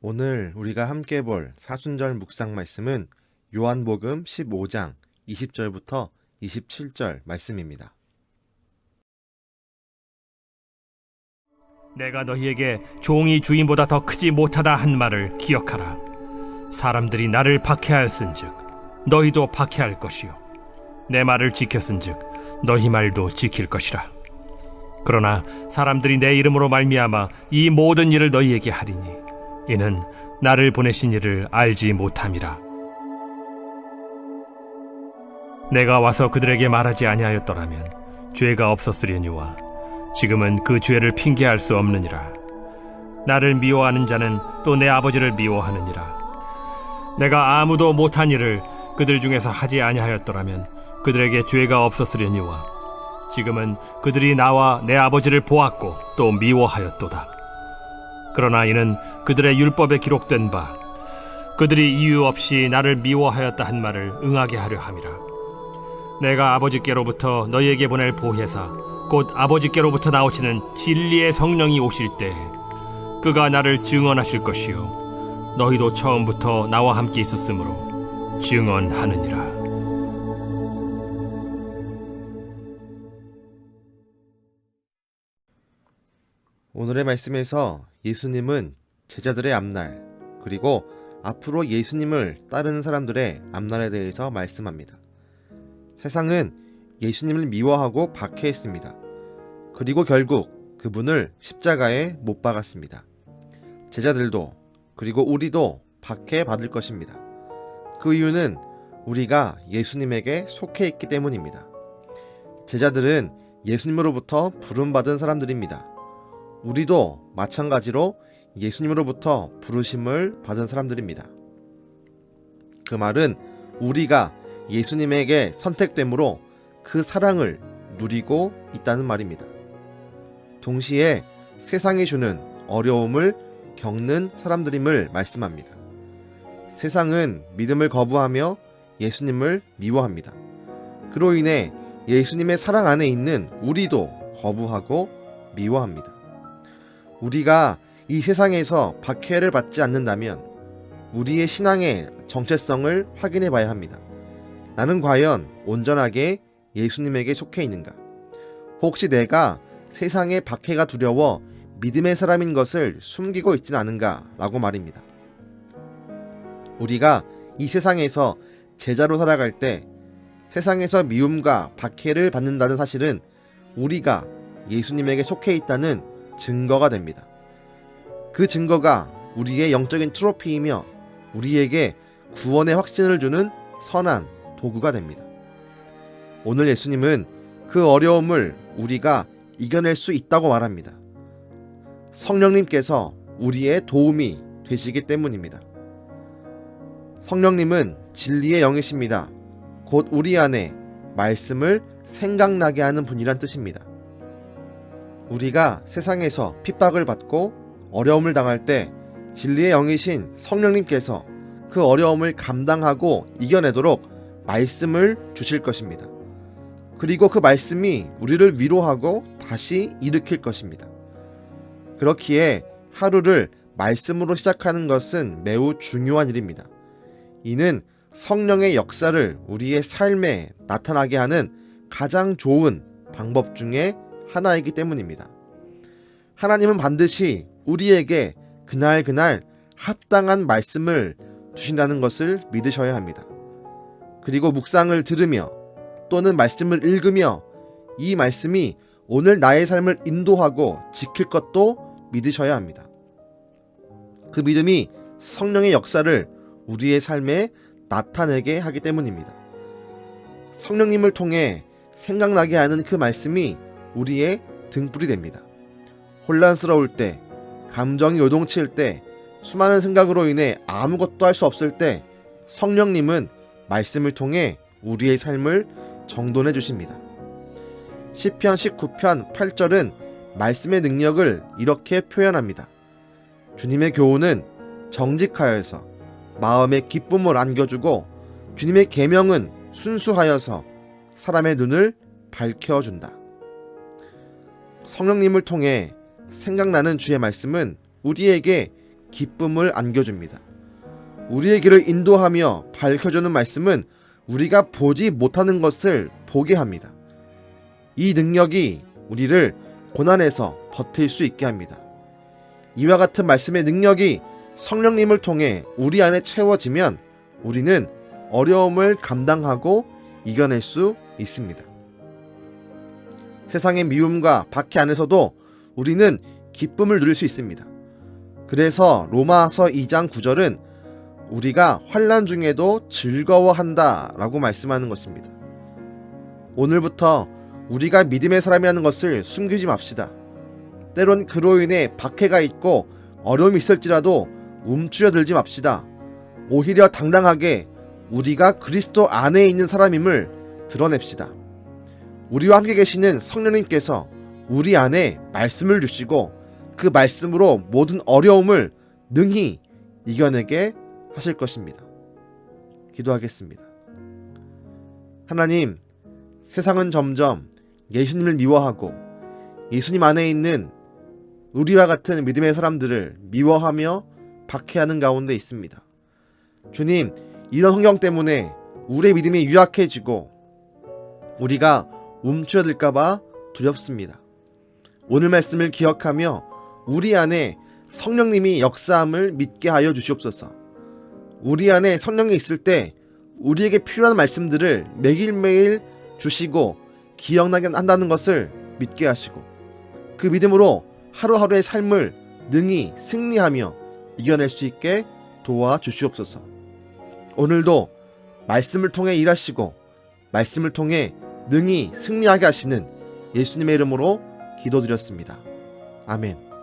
오늘 우리가 함께 볼 사순절 묵상 말씀은 요한복음 15장 20절부터 27절 말씀입니다. 내가 너희에게 종이 주인보다 더 크지 못하다 한 말을 기억하라. 사람들이 나를 박해하였은즉 너희도 박해할 것이요 내 말을 지켰은즉 너희 말도 지킬 것이라. 그러나 사람들이 내 이름으로 말미암아 이 모든 일을 너희에게 하리니 이는 나를 보내신 이를 알지 못함이라. 내가 와서 그들에게 말하지 아니하였더라면 죄가 없었으려니와 지금은 그 죄를 핑계할 수 없느니라. 나를 미워하는 자는 또 내 아버지를 미워하느니라. 내가 아무도 못한 일을 그들 중에서 하지 아니하였더라면 그들에게 죄가 없었으려니와 지금은 그들이 나와 내 아버지를 보았고 또 미워하였도다. 그러나 이는 그들의 율법에 기록된 바 그들이 이유 없이 나를 미워하였다 한 말을 응하게 하려 함이라. 내가 아버지께로부터 너희에게 보낼 보혜사 곧 아버지께로부터 나오시는 진리의 성령이 오실 때 그가 나를 증언하실 것이요 너희도 처음부터 나와 함께 있었으므로 증언하느니라. 오늘의 말씀에서 예수님은 제자들의 앞날 그리고 앞으로 예수님을 따르는 사람들의 앞날에 대해서 말씀합니다. 세상은 예수님을 미워하고 박해했습니다. 그리고 결국 그분을 십자가에 못 박았습니다. 제자들도 그리고 우리도 박해받을 것입니다. 그 이유는 우리가 예수님에게 속해 있기 때문입니다. 제자들은 예수님으로부터 부름받은 사람들입니다. 우리도 마찬가지로 예수님으로부터 부르심을 받은 사람들입니다. 그 말은 우리가 예수님에게 선택됨으로 그 사랑을 누리고 있다는 말입니다. 동시에 세상이 주는 어려움을 겪는 사람들임을 말씀합니다. 세상은 믿음을 거부하며 예수님을 미워합니다. 그로 인해 예수님의 사랑 안에 있는 우리도 거부하고 미워합니다. 우리가 이 세상에서 박해를 받지 않는다면 우리의 신앙의 정체성을 확인해 봐야 합니다. 나는 과연 온전하게 예수님에게 속해 있는가? 혹시 내가 세상의 박해가 두려워 믿음의 사람인 것을 숨기고 있지는 않은가? 라고 말입니다. 우리가 이 세상에서 제자로 살아갈 때 세상에서 미움과 박해를 받는다는 사실은 우리가 예수님에게 속해 있다는 증거가 됩니다. 그 증거가 우리의 영적인 트로피이며 우리에게 구원의 확신을 주는 선한 도구가 됩니다. 오늘 예수님은 그 어려움을 우리가 이겨낼 수 있다고 말합니다. 성령님께서 우리의 도움이 되시기 때문입니다. 성령님은 진리의 영이십니다. 곧 우리 안에 말씀을 생각나게 하는 분이란 뜻입니다. 우리가 세상에서 핍박을 받고 어려움을 당할 때 진리의 영이신 성령님께서 그 어려움을 감당하고 이겨내도록 말씀을 주실 것입니다. 그리고 그 말씀이 우리를 위로하고 다시 일으킬 것입니다. 그렇기에 하루를 말씀으로 시작하는 것은 매우 중요한 일입니다. 이는 성령의 역사를 우리의 삶에 나타나게 하는 가장 좋은 방법 중에 하나이기 때문입니다. 하나님은 반드시 우리에게 그날 합당한 말씀을 주신다는 것을 믿으셔야 합니다. 그리고 묵상을 들으며 또는 말씀을 읽으며 이 말씀이 오늘 나의 삶을 인도하고 지킬 것도 믿으셔야 합니다. 그 믿음이 성령의 역사를 우리의 삶에 나타내게 하기 때문입니다. 성령님을 통해 생각나게 하는 그 말씀이 우리의 등불이 됩니다. 혼란스러울 때, 감정이 요동칠 때, 수많은 생각으로 인해 아무것도 할 수 없을 때 성령님은 말씀을 통해 우리의 삶을 정돈해 주십니다. 시편 19편 8절은 말씀의 능력을 이렇게 표현합니다. 주님의 교훈은 정직하여서 마음에 기쁨을 안겨주고 주님의 계명은 순수하여서 사람의 눈을 밝혀준다. 성령님을 통해 생각나는 주의 말씀은 우리에게 기쁨을 안겨줍니다. 우리의 길을 인도하며 밝혀주는 말씀은 우리가 보지 못하는 것을 보게 합니다. 이 능력이 우리를 고난에서 버틸 수 있게 합니다. 이와 같은 말씀의 능력이 성령님을 통해 우리 안에 채워지면 우리는 어려움을 감당하고 이겨낼 수 있습니다. 세상의 미움과 박해 안에서도 우리는 기쁨을 누릴 수 있습니다. 그래서 로마서 2장 9절은 우리가 환난 중에도 즐거워한다 라고 말씀하는 것입니다. 오늘부터 우리가 믿음의 사람이라는 것을 숨기지 맙시다. 때론 그로 인해 박해가 있고 어려움이 있을지라도 움츠려들지 맙시다. 오히려 당당하게 우리가 그리스도 안에 있는 사람임을 드러냅시다. 우리와 함께 계시는 성령님께서 우리 안에 말씀을 주시고 그 말씀으로 모든 어려움을 능히 이겨내게 하실 것입니다. 기도하겠습니다. 하나님, 세상은 점점 예수님을 미워하고 예수님 안에 있는 우리와 같은 믿음의 사람들을 미워하며 박해하는 가운데 있습니다. 주님, 이런 환경 때문에 우리의 믿음이 유약해지고 우리가 움츠러들까봐 두렵습니다. 오늘 말씀을 기억하며 우리 안에 성령님이 역사함을 믿게 하여 주시옵소서. 우리 안에 성령이 있을 때 우리에게 필요한 말씀들을 매일매일 주시고 기억나게 한다는 것을 믿게 하시고 그 믿음으로 하루하루의 삶을 능히 승리하며 이겨낼 수 있게 도와주시옵소서. 오늘도 말씀을 통해 일하시고 말씀을 통해 능히 승리하게 하시는 예수님의 이름으로 기도드렸습니다. 아멘.